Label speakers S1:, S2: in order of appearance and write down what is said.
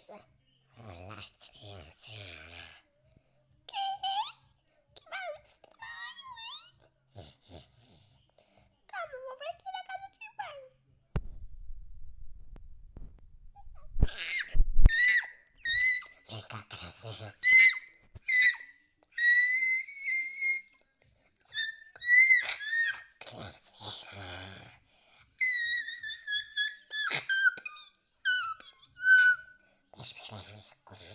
S1: criança?
S2: Olá, criancinha.
S1: Que barulho estranho, hein? Calma, eu vou ver aqui na casa de banho.
S2: Vem cá, criancinha. Criancinha. Deixa eu pegar minha comida.